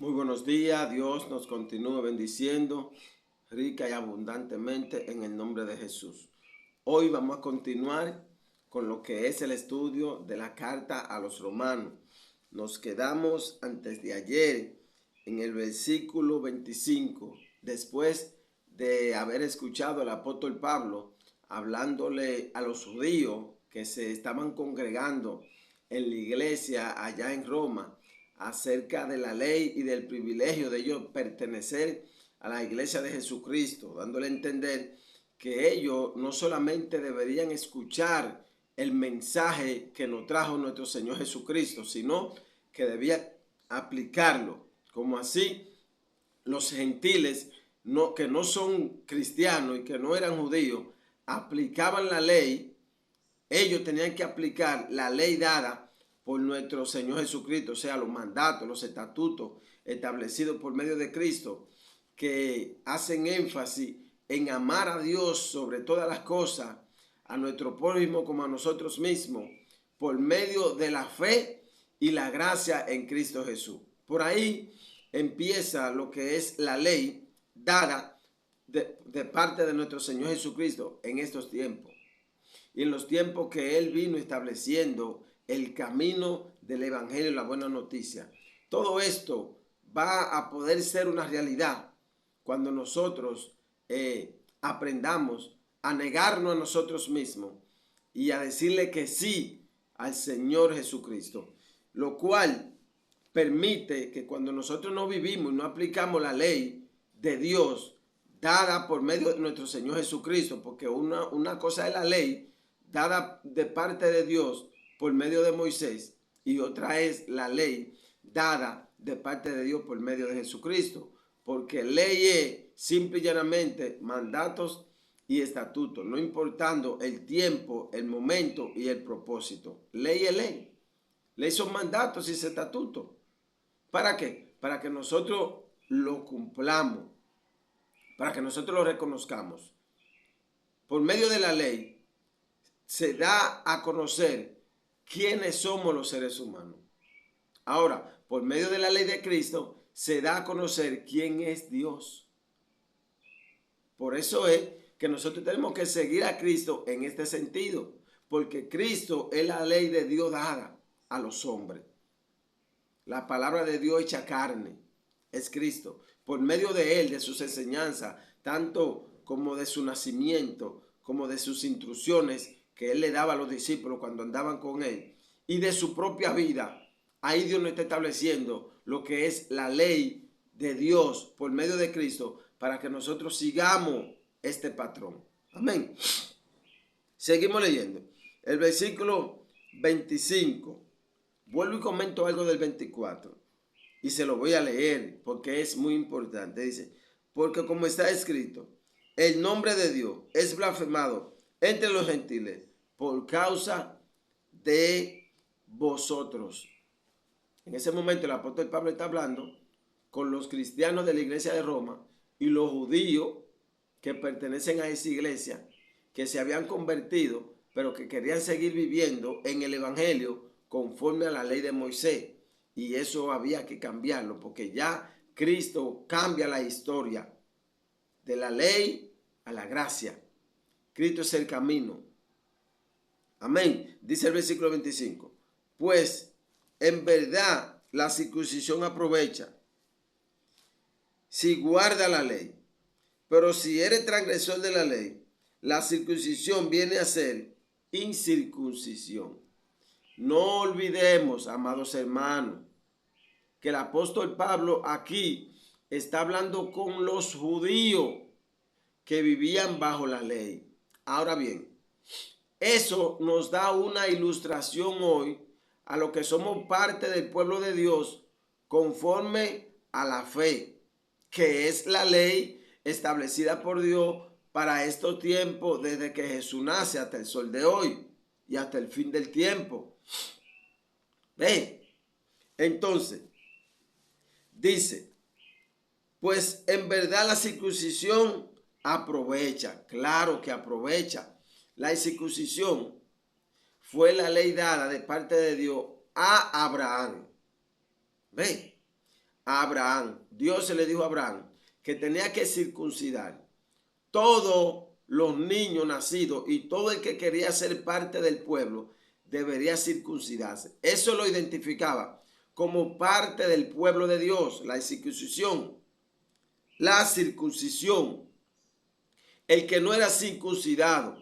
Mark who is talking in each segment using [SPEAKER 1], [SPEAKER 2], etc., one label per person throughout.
[SPEAKER 1] Muy buenos días, Dios nos continúe bendiciendo rica y abundantemente en el nombre de Jesús. Hoy vamos a continuar con lo que es el estudio de la carta a los romanos. Nos quedamos antes de ayer en el versículo 25, después de haber escuchado al apóstol Pablo hablándole a los judíos que se estaban congregando en la iglesia allá en Roma acerca de la ley y del privilegio de ellos pertenecer a la iglesia de Jesucristo, dándole a entender que ellos no solamente deberían escuchar el mensaje que nos trajo nuestro Señor Jesucristo, sino que debían aplicarlo. Como así, los gentiles que no son cristianos y que no eran judíos, aplicaban la ley. Ellos tenían que aplicar la ley dada por nuestro Señor Jesucristo, o sea, los mandatos, los estatutos establecidos por medio de Cristo, que hacen énfasis en amar a Dios sobre todas las cosas, a nuestro prójimo como a nosotros mismos, por medio de la fe y la gracia en Cristo Jesús. Por ahí empieza lo que es la ley dada de parte de nuestro Señor Jesucristo en estos tiempos y en los tiempos que Él vino estableciendo el camino del Evangelio y la buena noticia. Todo esto va a poder ser una realidad cuando nosotros aprendamos a negarnos a nosotros mismos y a decirle que sí al Señor Jesucristo, lo cual permite que cuando nosotros no vivimos y no aplicamos la ley de Dios dada por medio de nuestro Señor Jesucristo, porque una cosa es la ley dada de parte de Dios por medio de Moisés y otra es la ley dada de parte de Dios por medio de Jesucristo, porque ley es simple y llanamente mandatos y estatutos, no importando el tiempo, el momento y el propósito. Ley es ley. Ley son mandatos y estatutos. ¿Para qué? Para que nosotros lo cumplamos, para que nosotros lo reconozcamos. Por medio de la ley se da a conocer quiénes somos los seres humanos. Ahora, por medio de la ley de Cristo se da a conocer quién es Dios. Por eso es que nosotros tenemos que seguir a Cristo en este sentido, porque Cristo es la ley de Dios dada a los hombres. La palabra de Dios hecha carne es Cristo. Por medio de Él, de sus enseñanzas, tanto como de su nacimiento, como de sus instrucciones que Él le daba a los discípulos cuando andaban con Él, y de su propia vida, ahí Dios nos está estableciendo lo que es la ley de Dios por medio de Cristo para que nosotros sigamos este patrón. Amén. Seguimos leyendo. El versículo 25. Vuelvo y comento algo del 24 y se lo voy a leer porque es muy importante. Dice, porque como está escrito, el nombre de Dios es blasfemado entre los gentiles por causa de vosotros. En ese momento el apóstol Pablo está hablando con los cristianos de la iglesia de Roma y los judíos que pertenecen a esa iglesia, que se habían convertido, pero que querían seguir viviendo en el evangelio conforme a la ley de Moisés. Y eso había que cambiarlo, porque ya Cristo cambia la historia de la ley a la gracia. Cristo es el camino. Amén. Dice el versículo 25. Pues en verdad la circuncisión aprovecha si guarda la ley. Pero si eres transgresor de la ley, la circuncisión viene a ser incircuncisión. No olvidemos, amados hermanos, que el apóstol Pablo aquí está hablando con los judíos que vivían bajo la ley. Ahora bien, eso nos da una ilustración hoy a lo que somos parte del pueblo de Dios conforme a la fe, que es la ley establecida por Dios para estos tiempos desde que Jesús nace hasta el sol de hoy y hasta el fin del tiempo. ¿Ve? Entonces, dice, pues en verdad la circuncisión aprovecha, claro que aprovecha. La circuncisión fue la ley dada de parte de Dios a Abraham. ¿Ve? a Abraham, Dios se le dijo a Abraham que tenía que circuncidar todos los niños nacidos y todo el que quería ser parte del pueblo debería circuncidarse. Eso lo identificaba como parte del pueblo de Dios, la circuncisión. La circuncisión. El que no era circuncidado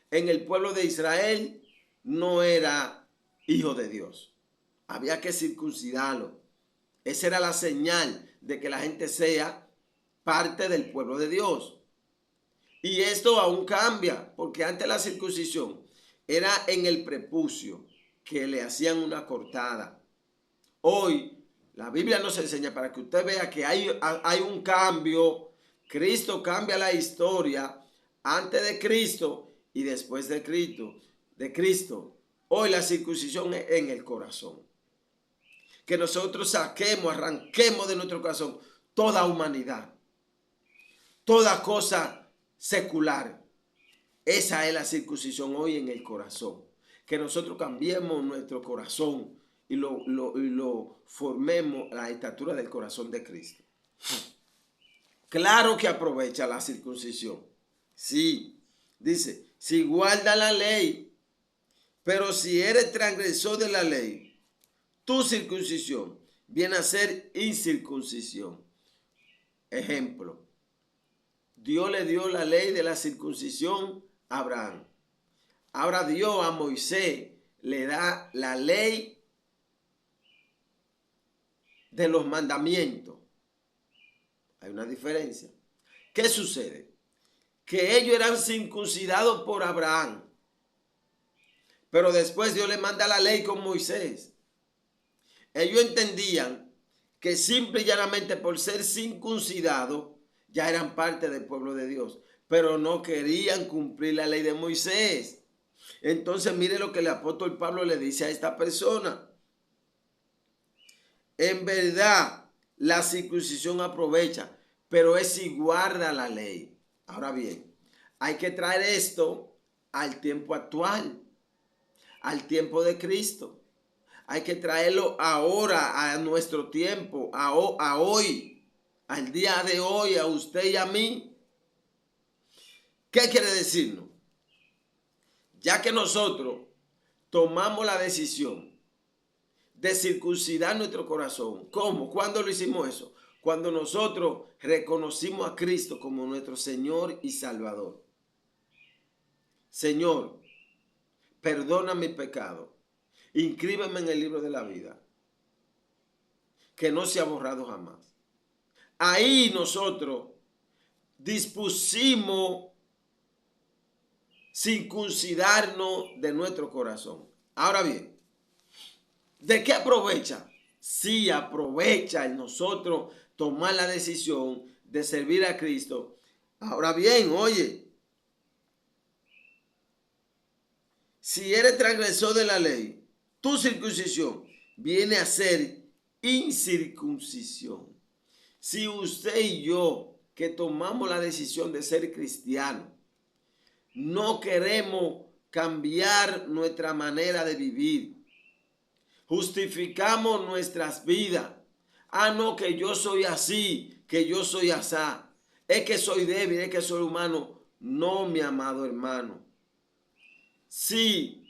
[SPEAKER 1] en el pueblo de Israel no era hijo de Dios. Había que circuncidarlo. Esa era la señal de que la gente sea parte del pueblo de Dios. Y esto aún cambia, porque antes la circuncisión era en el prepucio, que le hacían una cortada. Hoy la Biblia nos enseña para que usted vea que hay un cambio. Cristo cambia la historia antes de Cristo y después de Cristo. Hoy la circuncisión es en el corazón. Que nosotros saquemos, arranquemos de nuestro corazón toda humanidad, toda cosa secular. Esa es la circuncisión hoy en el corazón. Que nosotros cambiemos nuestro corazón y lo formemos a la estatura del corazón de Cristo. Claro que aprovecha la circuncisión. Sí, dice, si guarda la ley, pero si eres transgresor de la ley, tu circuncisión viene a ser incircuncisión. Ejemplo, Dios le dio la ley de la circuncisión a Abraham. Ahora Dios a Moisés le da la ley de los mandamientos. Hay una diferencia. ¿Qué sucede? Que ellos eran circuncidados por Abraham. Pero después Dios le manda la ley con Moisés. Ellos entendían que simple y llanamente por ser circuncidados ya eran parte del pueblo de Dios. Pero no querían cumplir la ley de Moisés. Entonces mire lo que el apóstol Pablo le dice a esta persona. En verdad, la circuncisión aprovecha, pero es si guarda la ley. Ahora bien, hay que traer esto al tiempo actual, al tiempo de Cristo. Hay que traerlo ahora, a nuestro tiempo, a hoy, al día de hoy, a usted y a mí. ¿Qué quiere decirnos? Ya que nosotros tomamos la decisión de circuncidar nuestro corazón. ¿Cómo? ¿Cuándo lo hicimos eso? Cuando nosotros reconocimos a Cristo como nuestro Señor y Salvador. Señor, perdona mi pecado. Inscríbeme en el libro de la vida, que no se ha borrado jamás. Ahí nosotros dispusimos circuncidarnos de nuestro corazón. Ahora bien, ¿de qué aprovecha? Sí, aprovecha en nosotros tomar la decisión de servir a Cristo. Ahora bien, oye, si eres transgresor de la ley, tu circuncisión viene a ser incircuncisión. Si usted y yo, que tomamos la decisión de ser cristianos, no queremos cambiar nuestra manera de vivir, justificamos nuestras vidas. Ah, no, que yo soy así, que yo soy asá. Es que soy débil, es que soy humano. No, mi amado hermano. Si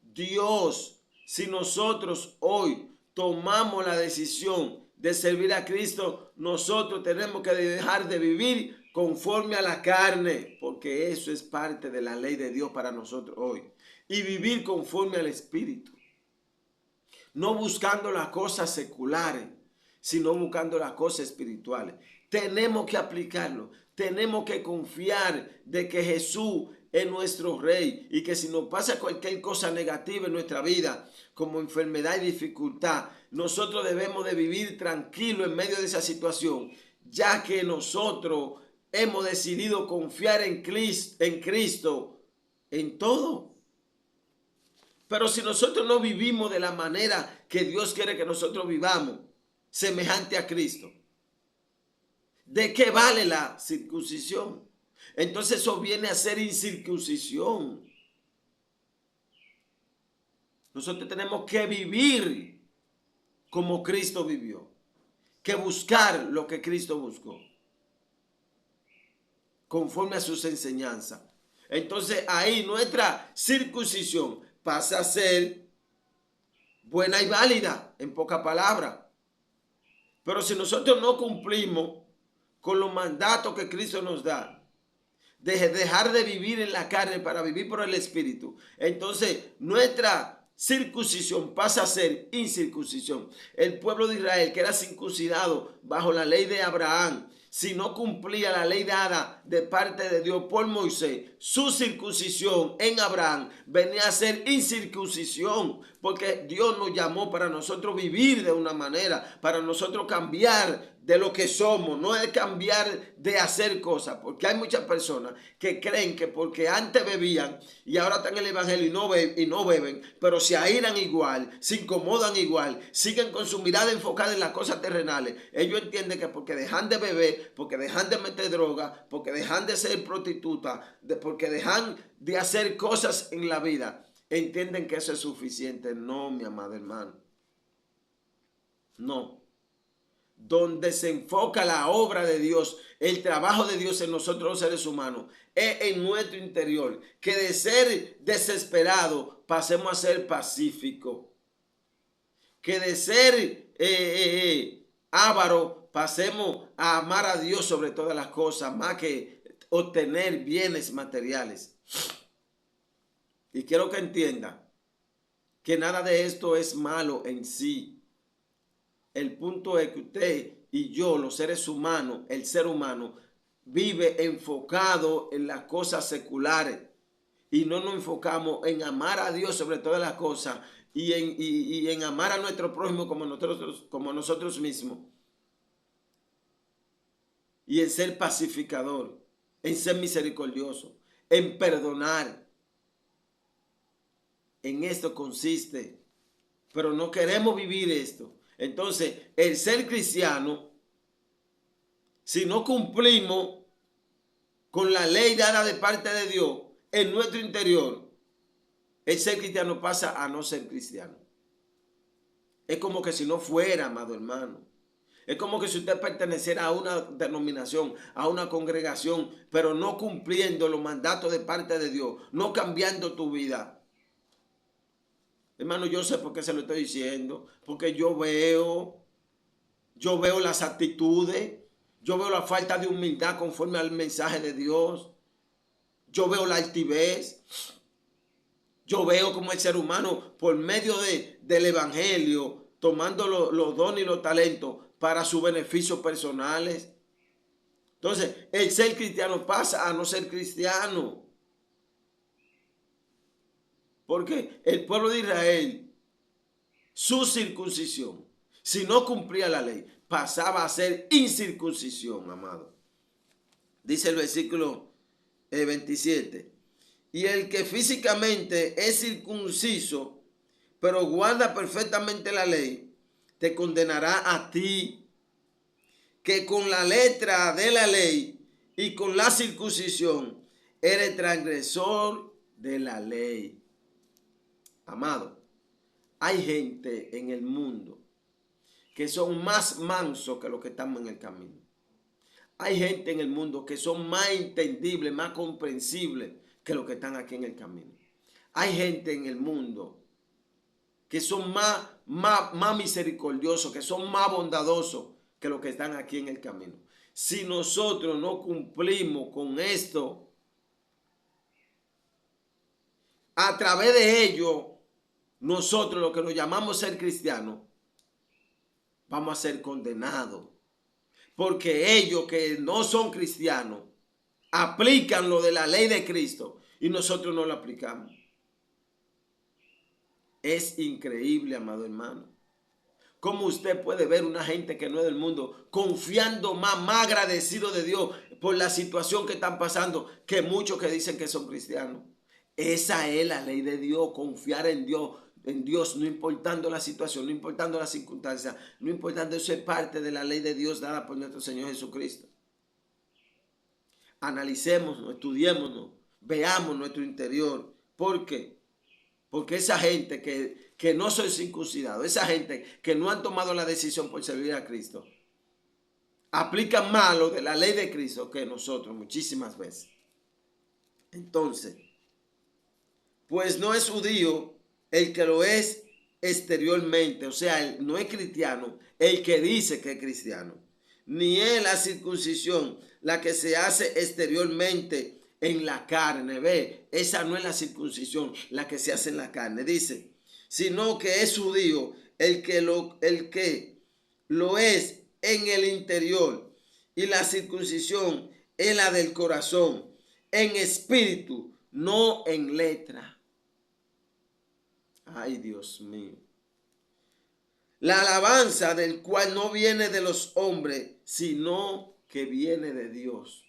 [SPEAKER 1] Dios, si nosotros hoy tomamos la decisión de servir a Cristo, nosotros tenemos que dejar de vivir conforme a la carne, porque eso es parte de la ley de Dios para nosotros hoy. Y vivir conforme al Espíritu. No buscando las cosas seculares, sino buscando las cosas espirituales. Tenemos que aplicarlo. Tenemos que confiar de que Jesús es nuestro Rey y que si nos pasa cualquier cosa negativa en nuestra vida, como enfermedad y dificultad, nosotros debemos de vivir tranquilo en medio de esa situación, ya que nosotros hemos decidido confiar en Cristo en todo. Pero si nosotros no vivimos de la manera que Dios quiere que nosotros vivamos, semejante a Cristo, ¿de qué vale la circuncisión? Entonces eso viene a ser incircuncisión. Nosotros tenemos que vivir como Cristo vivió. que buscar lo que Cristo buscó, conforme a sus enseñanzas. Entonces ahí nuestra circuncisión pasa a ser buena y válida, en pocas palabras. Pero si nosotros no cumplimos con los mandatos que Cristo nos da, de dejar de vivir en la carne para vivir por el Espíritu, entonces nuestra circuncisión pasa a ser incircuncisión. El pueblo de Israel, que era circuncidado bajo la ley de Abraham, si no cumplía la ley dada de parte de Dios por Moisés, su circuncisión en Abraham venía a ser incircuncisión, porque Dios nos llamó para nosotros vivir de una manera, para nosotros cambiar de lo que somos, no es cambiar de hacer cosas, porque hay muchas personas que creen que porque antes bebían y ahora están en el evangelio y no beben, pero se airan igual, se incomodan igual, siguen con su mirada enfocada en las cosas terrenales. Ellos entienden que porque dejan de beber, porque dejan de meter droga, porque dejan de ser prostitutas, porque dejan de hacer cosas en la vida, entienden que eso es suficiente. No, mi amado hermano, no. Donde se enfoca la obra de Dios, el trabajo de Dios en nosotros los seres humanos, es en nuestro interior, que de ser desesperado pasemos a ser pacífico, que de ser avaro pasemos a amar a Dios sobre todas las cosas, más que obtener bienes materiales. Y quiero que entienda que nada de esto es malo en sí. El punto es que usted y yo, los seres humanos, el ser humano, vive enfocado en las cosas seculares y no nos enfocamos en amar a Dios sobre todas las cosas y en amar a nuestro prójimo como nosotros mismos, y en ser pacificador, en ser misericordioso, en perdonar. En esto consiste, pero no queremos vivir esto. Entonces, el ser cristiano, si no cumplimos con la ley dada de parte de Dios en nuestro interior, el ser cristiano pasa a no ser cristiano. Es como que si no fuera, amado hermano. Es como que si usted perteneciera a una denominación, a una congregación, pero no cumpliendo los mandatos de parte de Dios, no cambiando tu vida. Hermano, yo sé por qué se lo estoy diciendo, porque yo veo las actitudes, yo veo la falta de humildad conforme al mensaje de Dios, yo veo la altivez, yo veo como el ser humano por medio del evangelio, tomando los dones y los talentos para sus beneficios personales. Entonces, el ser cristiano pasa a no ser cristiano. Porque el pueblo de Israel, su circuncisión, si no cumplía la ley, pasaba a ser incircuncisión, amado. Dice el versículo 27. Y el que físicamente es circunciso, pero guarda perfectamente la ley, te condenará a ti, que con la letra de la ley y con la circuncisión eres transgresor de la ley. Amado, hay gente en el mundo que son más mansos que los que estamos en el camino. Hay gente en el mundo que son más entendibles, más comprensibles que los que están aquí en el camino. Hay gente en el mundo que son más misericordiosos, que son más bondadosos que los que están aquí en el camino. Si nosotros no cumplimos con esto, a través de ello, nosotros, los que nos llamamos ser cristianos, vamos a ser condenados. Porque ellos que no son cristianos aplican lo de la ley de Cristo y nosotros no lo aplicamos. Es increíble, amado hermano, cómo usted puede ver una gente que no es del mundo confiando más agradecido de Dios por la situación que están pasando que muchos que dicen que son cristianos. Esa es la ley de Dios, confiar en Dios, no importando la situación, no importando las circunstancias, no importando, eso es parte de la ley de Dios dada por nuestro Señor Jesucristo. Analicémonos, estudiémonos, veamos nuestro interior. ¿Por qué? Porque esa gente que no son circuncidados, esa gente que no han tomado la decisión por servir a Cristo, aplican más lo de la ley de Cristo que nosotros muchísimas veces. Entonces, pues no es judío el que lo es exteriormente, o sea, no es cristiano el que dice que es cristiano, ni es la circuncisión la que se hace exteriormente en la carne, ve, esa no es la circuncisión la que se hace en la carne, dice, sino que es judío el que lo es en el interior, y la circuncisión es la del corazón, en espíritu, no en letra. Ay, Dios mío. La alabanza del cual no viene de los hombres, sino que viene de Dios.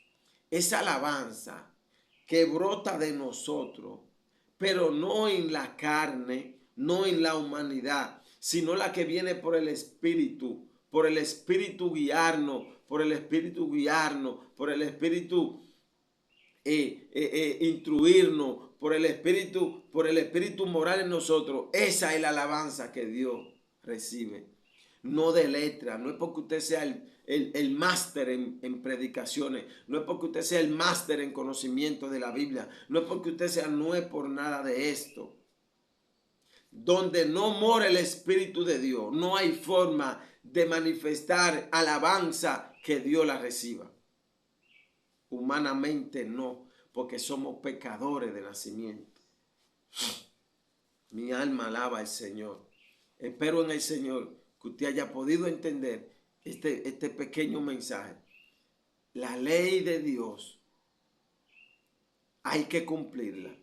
[SPEAKER 1] Esa alabanza que brota de nosotros, pero no en la carne, no en la humanidad, sino la que viene por el Espíritu guiarnos, por el Espíritu guiarnos, por el Espíritu instruirnos, por el Espíritu moral en nosotros. Esa es la alabanza que Dios recibe. No de letra, no es porque usted sea el máster en predicaciones, no es porque usted sea el máster en conocimiento de la Biblia, no es porque usted sea, no es por nada de esto. Donde no mora el Espíritu de Dios, no hay forma de manifestar alabanza que Dios la reciba. Humanamente no, porque somos pecadores de nacimiento. Mi alma alaba al Señor. Espero en el Señor que usted haya podido entender este pequeño mensaje. La ley de Dios hay que cumplirla.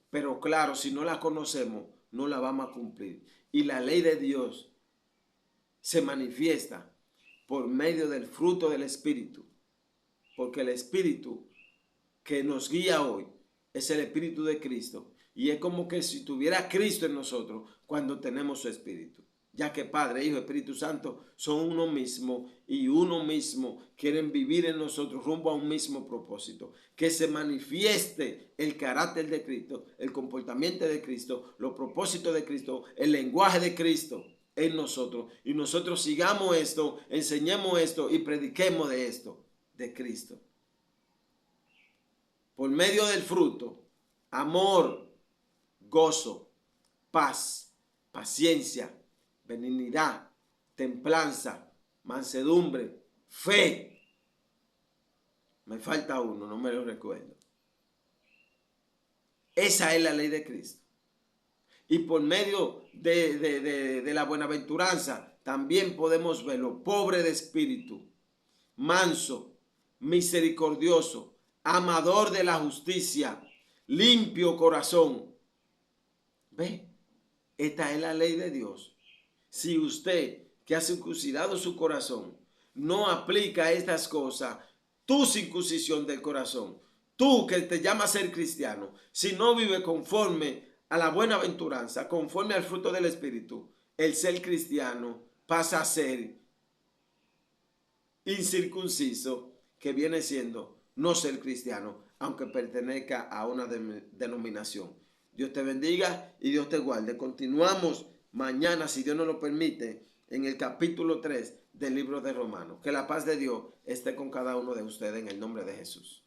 [SPEAKER 1] Pero claro, si no la conocemos, no la vamos a cumplir. Y la ley de Dios se manifiesta por medio del fruto del Espíritu. Porque el Espíritu que nos guía hoy es el Espíritu de Cristo. Y es como que si tuviera Cristo en nosotros cuando tenemos su Espíritu. Ya que Padre, Hijo, Espíritu Santo son uno mismo y uno mismo quieren vivir en nosotros rumbo a un mismo propósito. Que se manifieste el carácter de Cristo, el comportamiento de Cristo, los propósitos de Cristo, el lenguaje de Cristo en nosotros. Y nosotros sigamos esto, enseñemos esto y prediquemos de esto, de Cristo. Por medio del fruto, amor, gozo, paz, paciencia, benignidad, templanza, mansedumbre, fe. Me falta uno, no me lo recuerdo. Esa es la ley de Cristo. Y por medio de la buenaventuranza también podemos verlo. Pobre de espíritu, manso, misericordioso, amador de la justicia, limpio corazón. ¿Ve? Esta es la ley de Dios. Si usted que ha circuncidado su corazón no aplica estas cosas, tu circuncisión del corazón, tú que te llamas ser cristiano, si no vive conforme a la buenaventuranza, conforme al fruto del Espíritu, el ser cristiano pasa a ser incircunciso, que viene siendo no ser cristiano, aunque pertenezca a una denominación. Dios te bendiga y Dios te guarde. Continuamos mañana, si Dios nos lo permite, en el capítulo 3 del libro de Romanos. Que la paz de Dios esté con cada uno de ustedes en el nombre de Jesús.